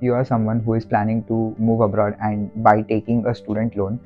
you are someone who is planning to move abroad and by taking a student loan,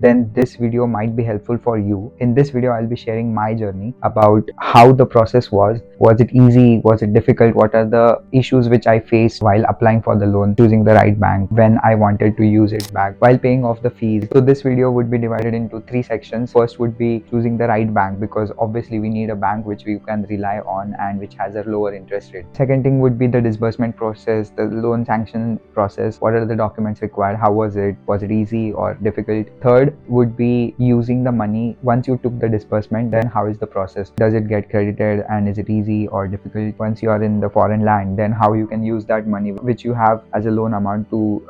then this video might be helpful for you. In this video, I'll be sharing my journey about how the process was. Was it easy? Was it difficult? What are the issues which I faced while applying for the loan, choosing the right bank, when I wanted to use it back, while paying off the fees. So this video would be divided into three sections. First would be choosing the right bank, because obviously we need a bank which we can rely on and which has a lower interest rate. Second thing would be the disbursement process, the loan sanction process. What are the documents required? How was it? Was it easy or difficult? Third would be using the money. Once you took the disbursement, then how is the process? Does it get credited, and is it easy or difficult? Once you are in the foreign land, then how you can use that money which you have as a loan amount to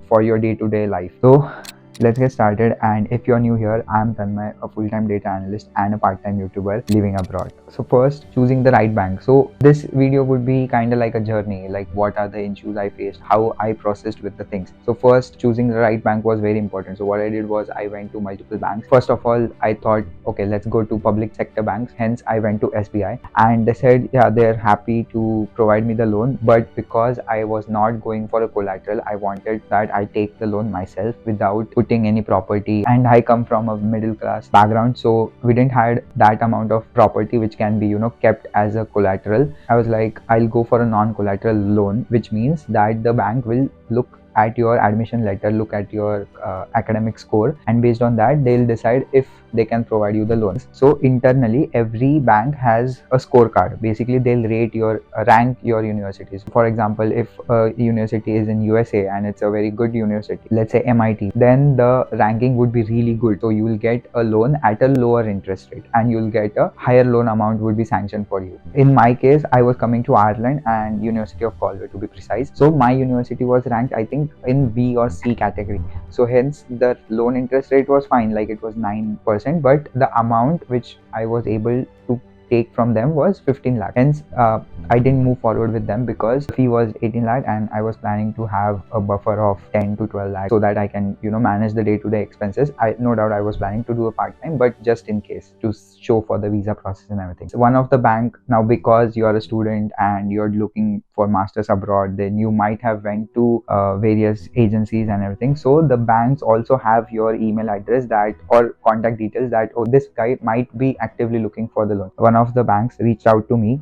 for your day-to-day life. So let's get started. And if you're new here, I'm Tanmay, a full-time data analyst and a part-time YouTuber living abroad. So first, choosing the right bank. So this video would be kind of like a journey, like what are the issues I faced, how I processed with the things. So first, choosing the right bank was very important. So what I did was I went to multiple banks. First of all, I thought, okay, let's go to public sector banks. Hence, I went to SBI, and they said, yeah, they're happy to provide me the loan, but because I was not going for a collateral, I wanted that I take the loan myself without putting any property. And I come from a middle class background, so we didn't had that amount of property which can be kept as a collateral. I was like, I'll go for a non-collateral loan, which means that the bank will look at your admission letter, look at your academic score, and based on that they'll decide if they can provide you the loans. So internally, every bank has a scorecard. Basically, they'll rate your rank your universities. For example, if a university is in USA and it's a very good university, let's say MIT, then the ranking would be really good. So you will get a loan at a lower interest rate, and you'll get a higher loan amount would be sanctioned for you. In my case, I was coming to Ireland and University of Galway to be precise. So my university was ranked, I think, in B or C category. So hence the loan interest rate was fine, like it was 9%, but the amount which I was able to take from them was 15 lakh. Hence I didn't move forward with them because the fee was 18 lakh and I was planning to have a buffer of 10 to 12 lakh so that I can manage the day-to-day expenses. No doubt I was planning to do a part-time, but just in case, to show for the visa process and everything. So one of the bank, now because you are a student and you're looking for masters abroad, then you might have went to various agencies and everything. So the banks also have your email address that or contact details that, oh, this guy might be actively looking for the loan. One of the banks reached out to me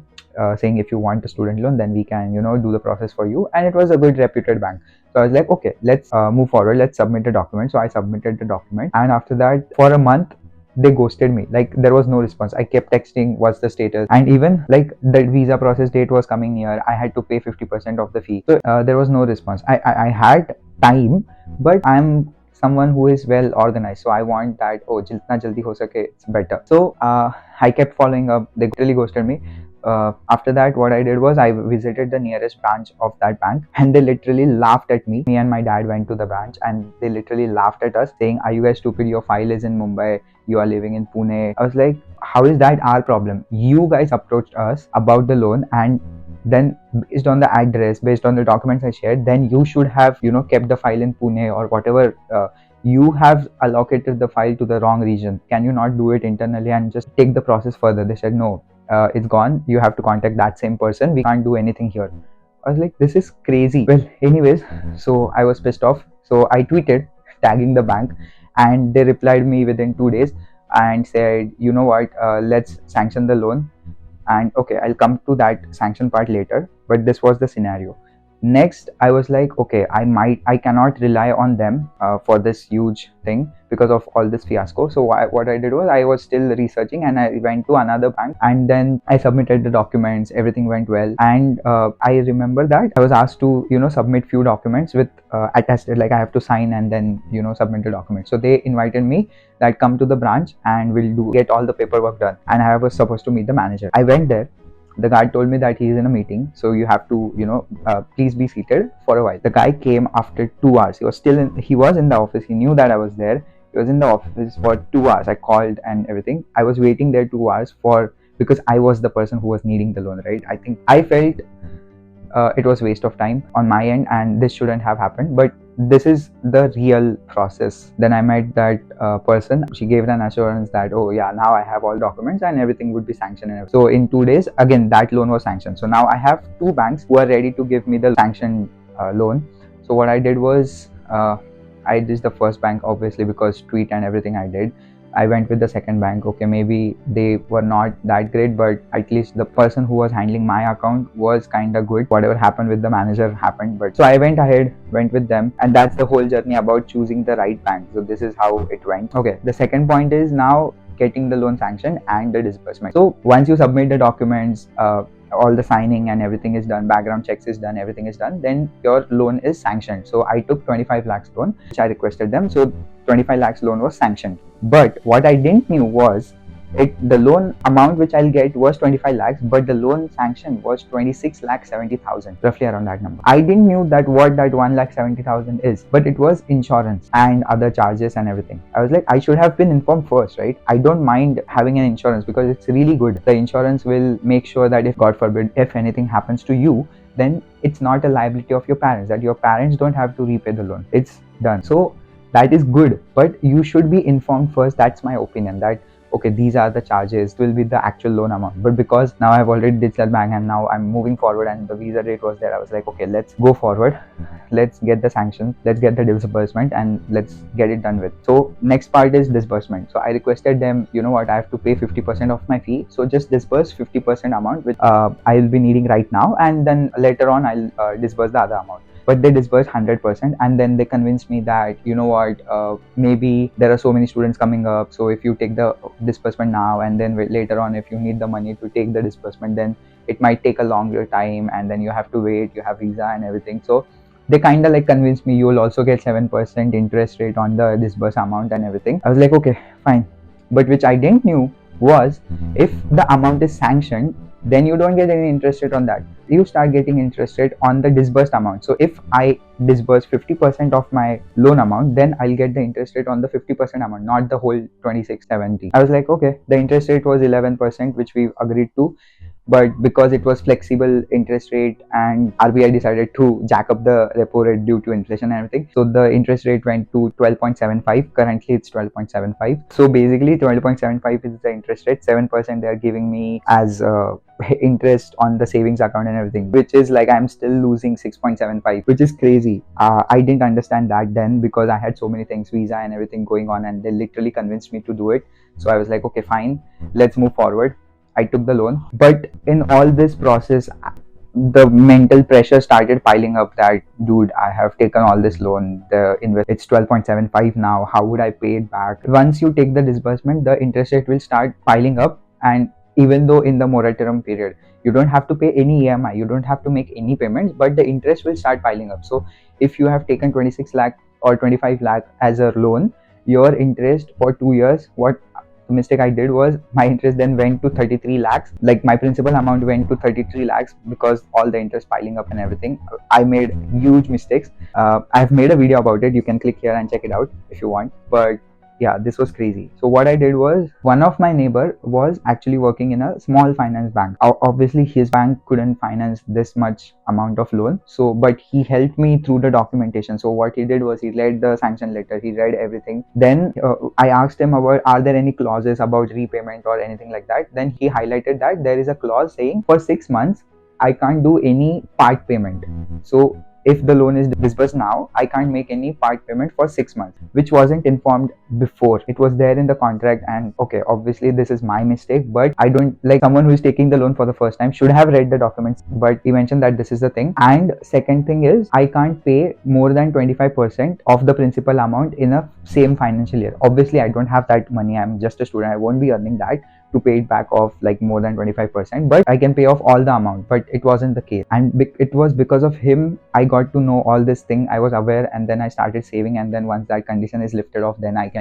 saying, if you want a student loan, then we can do the process for you, and it was a good reputed bank. So I was like, okay, let's move forward, let's submit the document. So I submitted the document, and after that, for a month, they ghosted me. Like, there was no response. I kept texting, what's the status, and even like the visa process date was coming near, I had to pay 50% of the fee. So there was no response. I had time, but I'm someone who is well organized, so I want that, oh, jitna jaldi ho sake, it's better. So I kept following up. They literally ghosted me. After that, what I did was I visited the nearest branch of that bank, and they literally laughed at me. Me and my dad went to the branch, and they literally laughed at us, saying, are you guys stupid? Your file is in Mumbai, you are living in Pune. I was like, how is that our problem? You guys approached us about the loan, and then based on the address, based on the documents I shared, then you should have kept the file in Pune or whatever. You have allocated the file to the wrong region. Can you not do it internally and just take the process further? They said, no, it's gone, you have to contact that same person, we can't do anything here. I was like, this is crazy. Well, anyways, so I was pissed off, so I tweeted tagging the bank, and they replied me within 2 days and said, you know what, let's sanction the loan. And okay, I'll come to that sanction part later, but this was the scenario. Next, I was like, okay, I cannot rely on them for this huge thing because of all this fiasco. So what I did was I was still researching, and I went to another bank, and then I submitted the documents. Everything went well, and I remember that I was asked to submit few documents with attested, like I have to sign and then submit the documents. So they invited me that come to the branch and we'll get all the paperwork done, and I was supposed to meet the manager. I went there. The guy told me that he is in a meeting, so you have to please be seated for a while. The guy came after 2 hours. He was in the office. He knew that I was there. He was in the office for 2 hours. I called and everything. I was waiting there 2 hours because I was the person who was needing the loan, right? I think I felt it was waste of time on my end, and this shouldn't have happened, but this is the real process. Then I met that person. She gave an assurance that, oh yeah, now I have all documents and everything would be sanctioned and everything. So in 2 days, again, that loan was sanctioned. So now I have two banks who are ready to give me the sanctioned loan. So what I did was, I did the first bank, obviously, because tweet and everything I did. I went with the second bank. Okay, maybe they were not that great, but at least the person who was handling my account was kind of good. Whatever happened with the manager happened. But so I went ahead, went with them, and that's the whole journey about choosing the right bank. So this is how it went. Okay, the second point is now getting the loan sanction and the disbursement. So once you submit the documents, all the signing and everything is done, background checks is done, everything is done, then your loan is sanctioned. So I took 25 lakhs loan, which I requested them. So 25 lakhs loan was sanctioned. But what I didn't knew was the loan amount which I'll get was 25 lakhs, but the loan sanction was 26 lakh 70,000, roughly around that number. I didn't knew that what that 1 lakh 70,000 is, but it was insurance and other charges and everything. I was like, I should have been informed first, right? I don't mind having an insurance because it's really good. The insurance will make sure that if God forbid, if anything happens to you, then it's not a liability of your parents, that your parents don't have to repay the loan. It's done. So that is good, but you should be informed first. That's my opinion, that okay, these are the charges, will be the actual loan amount. But because now I've already digital bank and now I'm moving forward and the visa date was there, I was like, okay, let's go forward, let's get the sanction, let's get the disbursement, and let's get it done with. So next part is disbursement. So I requested them, you know what, I have to pay 50% of my fee, so just disburse 50% amount, which I'll be needing right now, and then later on I'll disburse the other amount. But they disbursed 100%, and then they convinced me that, you know what, maybe there are so many students coming up, so if you take the disbursement now and then later on if you need the money to take the disbursement, then it might take a longer time and then you have to wait, you have visa and everything. So they kind of like convinced me, you will also get 7% interest rate on the disbursed amount and everything. I was like, okay, fine. But which I didn't knew was, if the amount is sanctioned, then you don't get any interest rate on that. You start getting interest rate on the disbursed amount. So if I disburse 50% of my loan amount, then I'll get the interest rate on the 50% amount, not the whole 2670. I was like, okay. The interest rate was 11%, which we agreed to. But because it was flexible interest rate and RBI decided to jack up the repo rate due to inflation and everything, so the interest rate went to 12.75. Currently it's 12.75. So basically 12.75 is the interest rate. 7% they are giving me as interest on the savings account and everything, which is like I'm still losing 6.75, which is crazy. I didn't understand that then because I had so many things, visa and everything going on, and they literally convinced me to do it. So I was like, okay, fine, let's move forward. I took the loan. But in all this process, the mental pressure started piling up that, dude, I have taken all this loan, it's 12.75 now, how would I pay it back? Once you take the disbursement, the interest rate will start piling up, and even though in the moratorium period you don't have to pay any EMI, you don't have to make any payments, but the interest will start piling up. So if you have taken 26 lakh or 25 lakh as a loan, your interest for 2 years, what the mistake I did was my interest then went to 33 lakhs. Like my principal amount went to 33 lakhs because all the interest piling up and everything. I made huge mistakes. I've made a video about it. You can click here and check it out if you want. But yeah, this was crazy. So what I did was, one of my neighbor was actually working in a small finance bank. Obviously his bank couldn't finance this much amount of loan, so but he helped me through the documentation. So what he did was, he read the sanction letter, he read everything. Then I asked him about, are there any clauses about repayment or anything like that? Then he highlighted that there is a clause saying for 6 months I can't do any part payment. So if the loan is disbursed now, I can't make any part payment for 6 months, which wasn't informed before. It was there in the contract, and okay, obviously this is my mistake, but I don't, like, someone who is taking the loan for the first time should have read the documents. But he mentioned that this is the thing. And second thing is, I can't pay more than 25% of the principal amount in a same financial year. Obviously I don't have that money, I'm just a student, I won't be earning that to pay it back off like more than 25%, but I can pay off all the amount. But it wasn't the case, and it was because of him I got to know all this thing. I was aware, and then I started saving, and then once that condition is lifted off, then I can,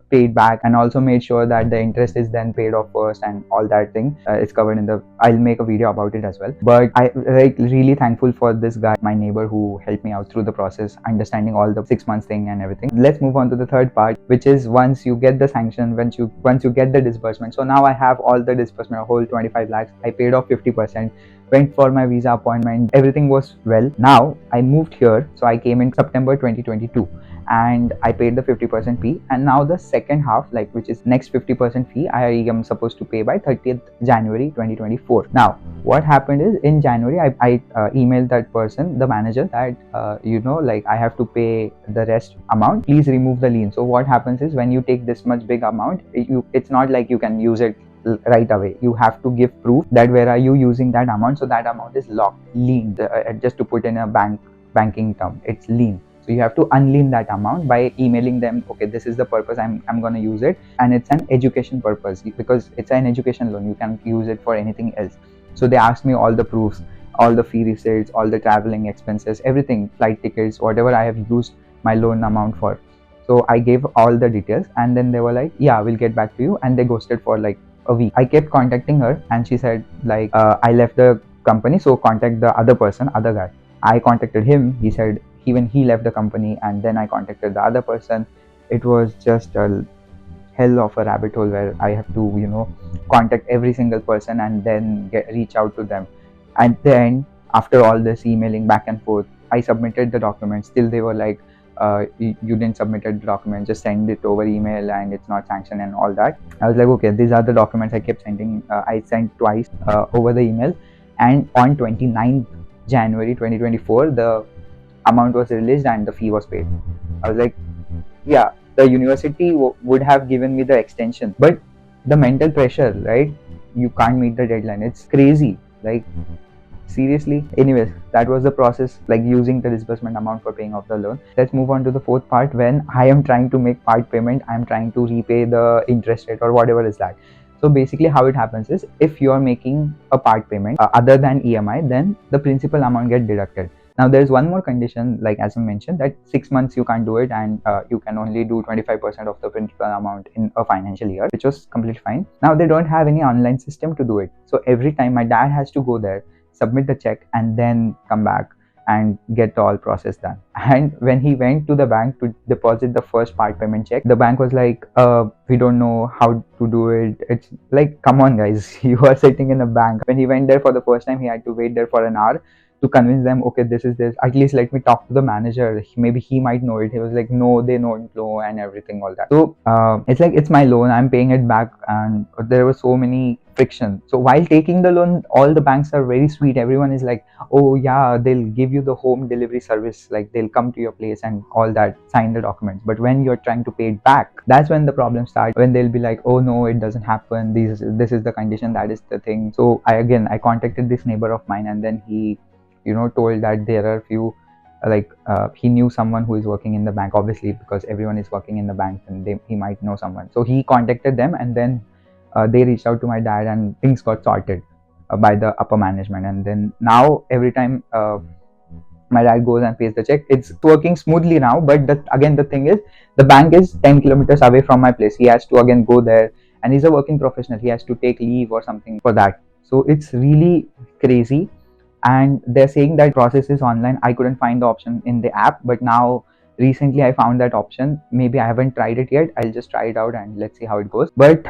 pay it back, and also made sure that the interest is then paid off first, and all that thing is covered in the, I'll make a video about it as well. But I really thankful for this guy, my neighbor, who helped me out through the process, understanding all the 6 months thing and everything. Let's move on to the third part, which is once you get the sanction, once you get the disbursement. So now I have all the disbursement, a whole 25 lakhs. I paid off 50%, went for my visa appointment, everything was well. Now I moved here, so I came in September 2022, and I paid the 50% fee, and now the second half, like which is next 50% fee, I am supposed to pay by 30th January 2024. Now what happened is, in January I emailed that person, the manager, that like I have to pay the rest amount, please remove the lien. So what happens is, when you take this much big amount, it's not like you can use it right away. You have to give proof that where are you using that amount. So that amount is locked, lien, just to put in a banking term, it's lien. So you have to unlien that amount by emailing them, okay, this is the purpose I'm going to use it, and it's an education purpose, because it's an education loan, you can't use it for anything else. So they asked me all the proofs, all the fee receipts, all the traveling expenses, everything, flight tickets, whatever I have used my loan amount for. So I gave all the details, and then they were like, yeah, we'll get back to you, and they ghosted for like a week. I kept contacting her, and she said like, I left the company, so contact the other person, other guy. I contacted him, he said even he left the company, and then I contacted the other person. It was just a hell of a rabbit hole where I have to contact every single person and then reach out to them. And then after all this emailing back and forth, I submitted the documents. Still they were like, you didn't submit the document, just send it over email and it's not sanctioned and all that. I was like, okay, these are the documents. I kept sending. I sent twice over the email, and on 29th January 2024 the amount was released and the fee was paid. I was like, yeah, the university would have given me the extension, but the mental pressure, right? You can't meet the deadline. It's crazy, like seriously. Anyways, that was the process, like using the disbursement amount for paying off the loan. Let's move on to the fourth part. When I am trying to make part payment, I am trying to repay the interest rate or whatever is that. So basically how it happens is, if you are making a part payment other than EMI, then the principal amount get deducted. Now there's one more condition, like as I mentioned, that 6 months you can't do it, and you can only do 25% of the principal amount in a financial year, which was completely fine. Now they don't have any online system to do it. So every time my dad has to go there, submit the check, and then come back and get the all process done. And when he went to the bank to deposit the first part payment check, the bank was like, we don't know how to do it. It's like, come on guys, you are sitting in a bank. When he went there for the first time, he had to wait there for an hour to convince them, okay, this is this, at least let me talk to the manager, maybe he might know it. He was like, no, they don't know, and everything, all that. So it's like, it's my loan, I'm paying it back, and there were so many friction. So while taking the loan, all the banks are very sweet. Everyone is like, oh yeah, they'll give you the home delivery service, like they'll come to your place and all that, sign the documents. But when you're trying to pay it back, that's when the problem starts, when they'll be like, oh no, it doesn't happen, this is the condition, that is the thing. So I contacted this neighbor of mine, and then he told that there are few he knew someone who is working in the bank, obviously, because everyone is working in the bank, and he might know someone. So he contacted them, and then they reached out to my dad, and things got sorted by the upper management. And then now every time my dad goes and pays the check, it's working smoothly now. But again, the thing is, the bank is 10 kilometers away from my place. He has to again go there, and he's a working professional, he has to take leave or something for that. So it's really crazy. And they're saying that process is online. I couldn't find the option in the app, but now recently I found that option. Maybe I haven't tried it yet, I'll just try it out and let's see how it goes. But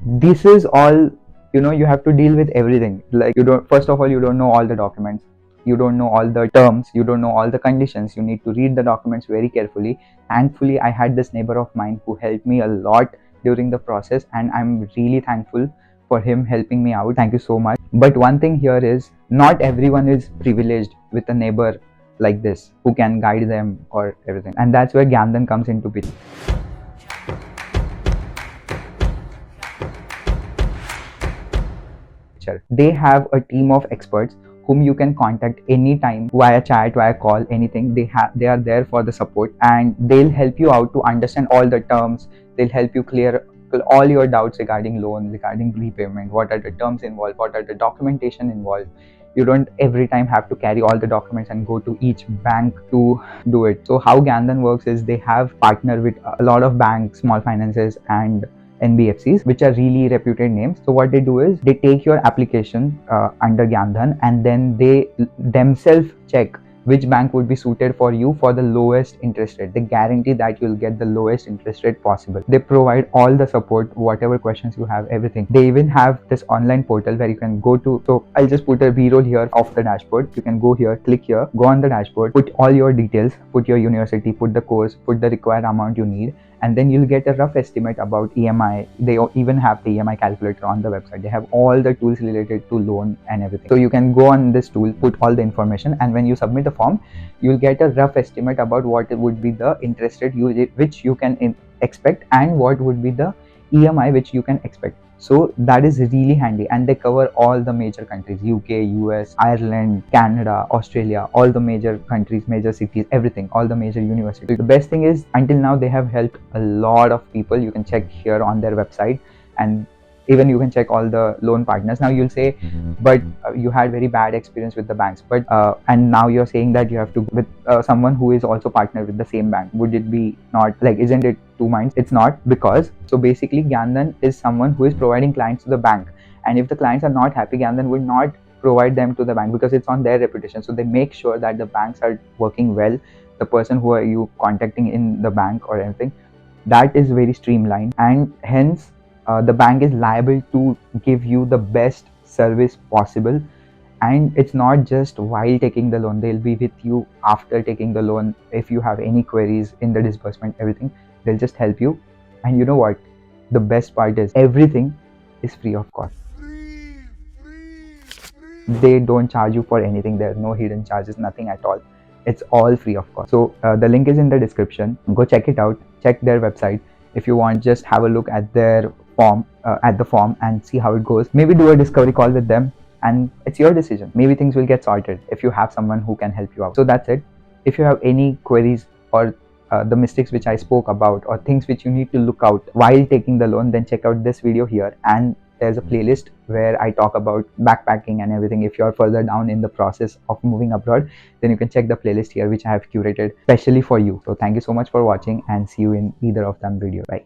this is all, you have to deal with everything. Like, first of all, you don't know all the documents, you don't know all the terms, you don't know all the conditions. You need to read the documents very carefully. Thankfully, I had this neighbor of mine who helped me a lot during the process, and I'm really thankful for him helping me out. Thank you so much. But one thing here is, not everyone is privileged with a neighbor like this who can guide them or everything, and that's where GyanDhan comes into picture. They have a team of experts whom you can contact anytime via chat, via call, anything. They are there for the support, and they'll help you out to understand all the terms. They'll help you clear all your doubts regarding loan, regarding repayment, what are the terms involved, what are the documentation involved. You don't every time have to carry all the documents and go to each bank to do it. So how GyanDhan works is, they have partnered with a lot of banks, small finances, and NBFCs, which are really reputed names. So what they do is, they take your application under GyanDhan, and then they themselves check which bank would be suited for you for the lowest interest rate. They guarantee that you'll get the lowest interest rate possible. They provide all the support, whatever questions you have, everything. They even have this online portal where you can go to. So I'll just put a b-roll here of the dashboard. You can go here, click here, go on the dashboard, put all your details, put your university, put the course, put the required amount you need, and then you'll get a rough estimate about EMI. They even have the EMI calculator on the website. They have all the tools related to loan and everything. So you can go on this tool, put all the information, and when you submit the form, you'll get a rough estimate about what would be the interest rate which you can expect, and what would be the EMI which you can expect. So that is really handy, and they cover all the major countries: UK, US, Ireland, Canada, Australia, all the major countries, major cities, everything, all the major universities. The best thing is, until now they have helped a lot of people. You can check here on their website, and even you can check all the loan partners. Now you'll say, but you had very bad experience with the banks, but and now you're saying that you have to with someone who is also partnered with the same bank. Would it be not like, isn't it two minds? It's not, because so basically GyanDhan is someone who is providing clients to the bank, and if the clients are not happy, GyanDhan will not provide them to the bank because it's on their reputation. So they make sure that the banks are working well. The person who are you contacting in the bank or anything, that is very streamlined, and hence the bank is liable to give you the best service possible. And it's not just while taking the loan, they'll be with you after taking the loan. If you have any queries in the disbursement, everything, they'll just help you. And you know what, the best part is, everything is free of cost. They don't charge you for anything. There's no hidden charges, nothing at all. It's all free of cost. So the link is in the description. Go check it out, check their website. If you want, just have a look at their form, and see how it goes. Maybe do a discovery call with them, and it's your decision. Maybe things will get sorted if you have someone who can help you out. So that's it. If you have any queries or the mistakes which I spoke about, or things which you need to look out while taking the loan, then check out this video here, and there's a playlist where I talk about backpacking and everything. If you're further down in the process of moving abroad, then you can check the playlist here which I have curated specially for you. So thank you so much for watching, and see you in either of them video. Bye.